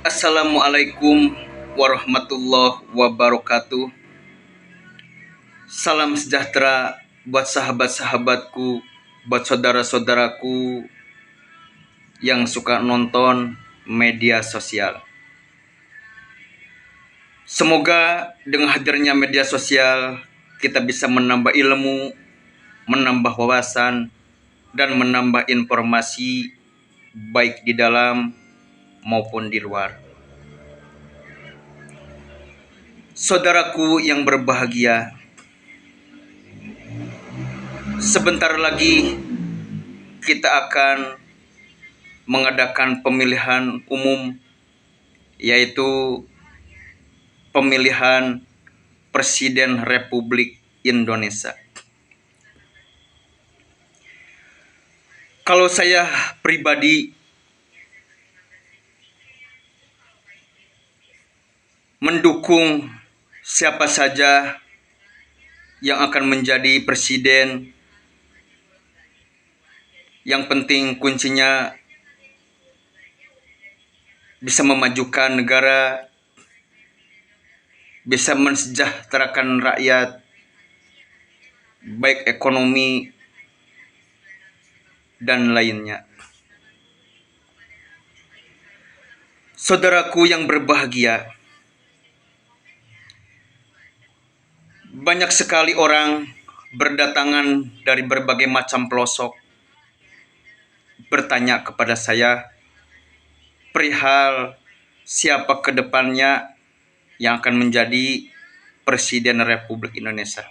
Assalamualaikum warahmatullahi wabarakatuh. Salam sejahtera buat sahabat-sahabatku, buat saudara-saudaraku yang suka nonton media sosial. Semoga dengan hadirnya media sosial kita bisa menambah ilmu, menambah wawasan, dan menambah informasi baik di dalam maupun di luar. Saudaraku yang berbahagia, sebentar lagi kita akan mengadakan pemilihan umum, yaitu pemilihan Presiden Republik Indonesia. Kalau saya pribadi mendukung siapa saja yang akan menjadi presiden, yang penting kuncinya bisa memajukan negara, bisa mensejahterakan rakyat, baik ekonomi dan lainnya. Saudaraku yang berbahagia, banyak sekali orang berdatangan dari berbagai macam pelosok bertanya kepada saya perihal siapa ke depannya yang akan menjadi Presiden Republik Indonesia.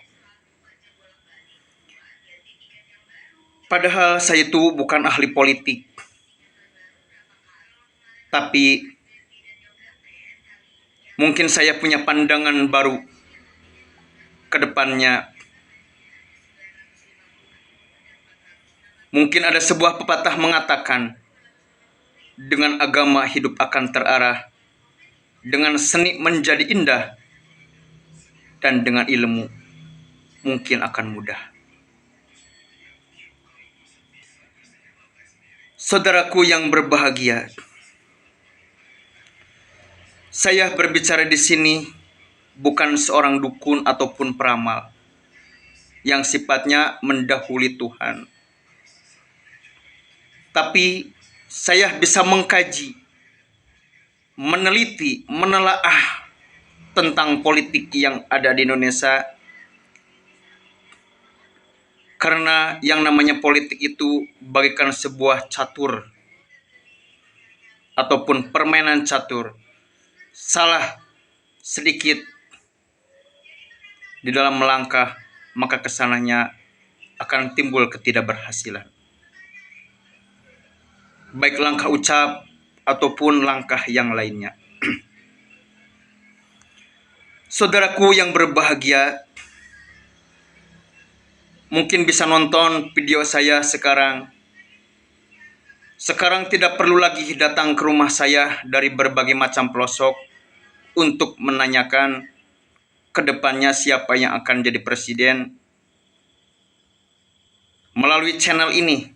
Padahal saya itu bukan ahli politik, tapi mungkin saya punya pandangan baru ke depannya. Mungkin ada sebuah pepatah mengatakan, dengan agama hidup akan terarah, dengan seni menjadi indah, dan dengan ilmu mungkin akan mudah. Saudaraku yang berbahagia, saya berbicara di sini bukan seorang dukun ataupun peramal yang sifatnya mendahului Tuhan. Tapi saya bisa mengkaji, meneliti, menelaah tentang politik yang ada di Indonesia. Karena yang namanya politik itu bagaikan sebuah catur ataupun permainan catur. Salah sedikit di dalam melangkah, maka kesananya akan timbul ketidakberhasilan. Baik langkah ucap ataupun langkah yang lainnya. Saudaraku yang berbahagia, mungkin bisa nonton video saya sekarang. Sekarang tidak perlu lagi datang ke rumah saya dari berbagai macam pelosok untuk menanyakan ke depannya siapa yang akan jadi presiden. Melalui channel ini,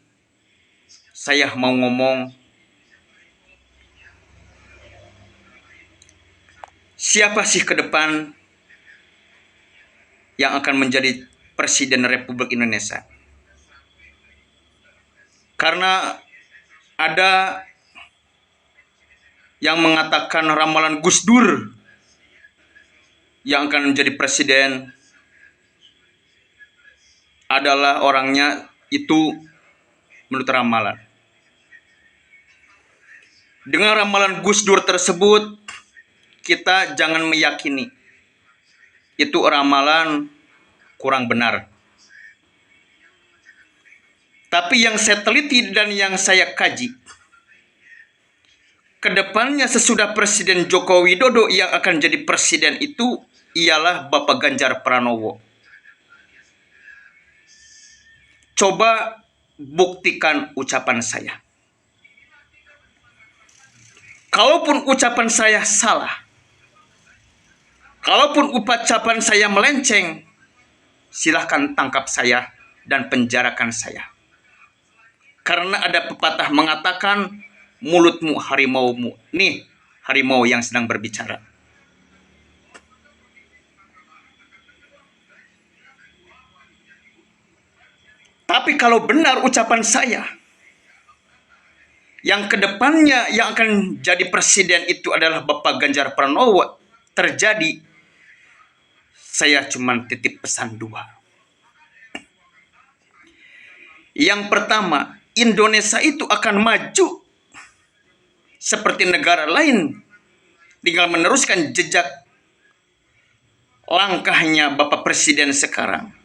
saya mau ngomong siapa sih ke depan yang akan menjadi Presiden Republik Indonesia. Karena ada yang mengatakan ramalan Gus Dur yang akan menjadi presiden adalah orangnya itu menurut ramalan. Dengan ramalan Gus Dur tersebut, kita jangan meyakini itu ramalan kurang benar. Tapi yang saya teliti dan yang saya kaji, kedepannya sesudah Presiden Joko Widodo yang akan jadi presiden itu ialah Bapak Ganjar Pranowo. Coba buktikan ucapan saya. Kalaupun ucapan saya salah, kalaupun ucapan saya melenceng, silahkan tangkap saya dan penjarakan saya. Karena ada pepatah mengatakan mulutmu harimaumu. Nih, harimau yang sedang berbicara. Tapi kalau benar ucapan saya, yang kedepannya yang akan jadi presiden itu adalah Bapak Ganjar Pranowo terjadi, saya cuma titip pesan dua. Yang pertama, Indonesia itu akan maju seperti negara lain, tinggal meneruskan jejak langkahnya Bapak Presiden sekarang.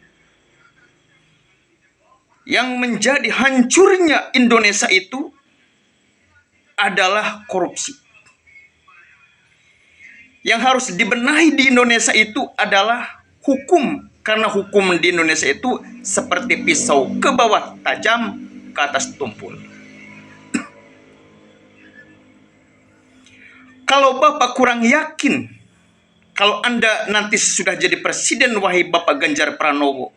Yang menjadi hancurnya Indonesia itu adalah korupsi. Yang harus dibenahi di Indonesia itu adalah hukum. Karena hukum di Indonesia itu seperti pisau, ke bawah tajam, ke atas tumpul. Kalau Bapak kurang yakin, kalau Anda nanti sudah jadi presiden, wahai Bapak Ganjar Pranowo,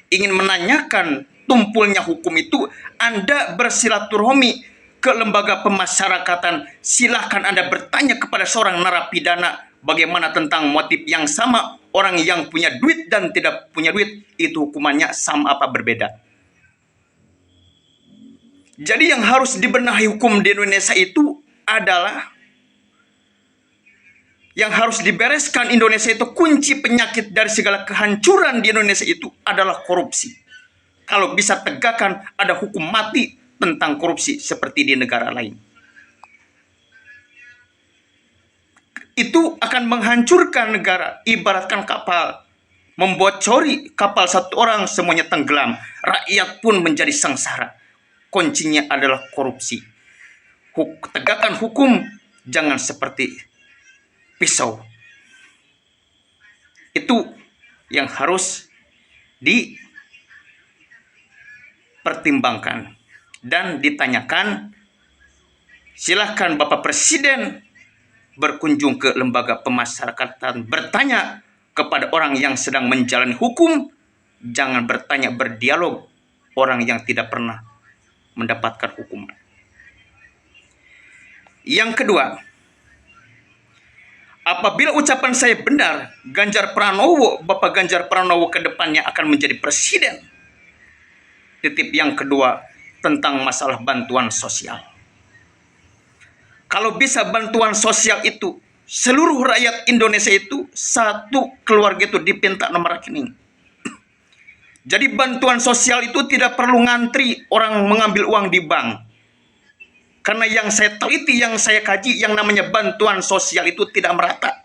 ingin menanyakan tumpulnya hukum itu, Anda bersilaturahmi ke lembaga pemasyarakatan. Silahkan Anda bertanya kepada seorang narapidana bagaimana tentang motif yang sama. Orang yang punya duit dan tidak punya duit, itu hukumannya sama apa berbeda. Jadi yang harus dibenahi hukum di Indonesia itu adalah, yang harus dibereskan Indonesia itu, kunci penyakit dari segala kehancuran di Indonesia itu adalah korupsi. Kalau bisa tegakkan ada hukum mati tentang korupsi seperti di negara lain. Itu akan menghancurkan negara. Ibaratkan kapal, membocori kapal satu orang semuanya tenggelam. Rakyat pun menjadi sengsara. Kuncinya adalah korupsi. Tegakkan hukum, jangan seperti pisau. Itu yang harus dipertimbangkan dan ditanyakan. Silahkan Bapak Presiden berkunjung ke lembaga pemasyarakatan, bertanya kepada orang yang sedang menjalani hukum. Jangan bertanya, berdialog orang yang tidak pernah mendapatkan hukuman. Yang kedua, apabila ucapan saya benar, Bapak Ganjar Pranowo ke depannya akan menjadi presiden. Titip yang kedua tentang masalah bantuan sosial. Kalau bisa bantuan sosial itu, seluruh rakyat Indonesia itu, satu keluarga itu dipinta nomor rekening. Jadi bantuan sosial itu tidak perlu ngantri orang mengambil uang di bank. Karena yang saya teliti, yang saya kaji, yang namanya bantuan sosial itu tidak merata.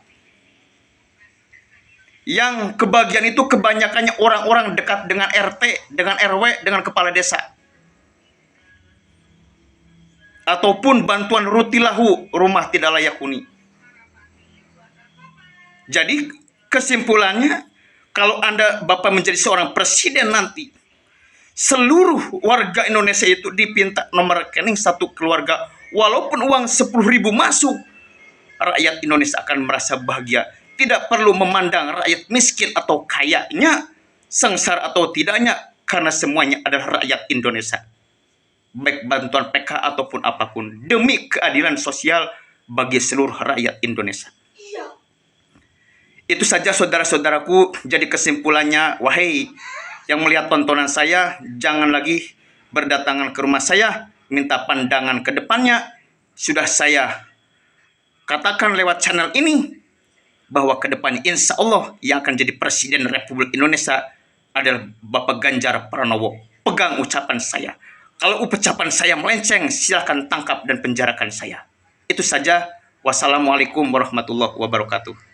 Yang kebagian itu kebanyakannya orang-orang dekat dengan RT, dengan RW, dengan kepala desa. Ataupun bantuan rutilahu, rumah tidak layak huni. Jadi kesimpulannya, kalau Anda Bapak menjadi seorang presiden nanti, seluruh warga Indonesia itu dipinta nomor rekening satu keluarga. Walaupun uang 10.000 masuk, rakyat Indonesia akan merasa bahagia. Tidak perlu memandang rakyat miskin atau kayanya, sengsara atau tidaknya, karena semuanya adalah rakyat Indonesia. Baik bantuan PK ataupun apapun, demi keadilan sosial bagi seluruh rakyat Indonesia. Itu saja saudara-saudaraku. Jadi kesimpulannya, wahai yang melihat tontonan saya, jangan lagi berdatangan ke rumah saya minta pandangan ke depannya. Sudah saya katakan lewat channel ini bahwa ke depannya insya Allah yang akan jadi presiden Republik Indonesia adalah Bapak Ganjar Pranowo. Pegang ucapan saya. Kalau ucapan saya melenceng, silakan tangkap dan penjarakan saya. Itu saja. Wassalamualaikum warahmatullahi wabarakatuh.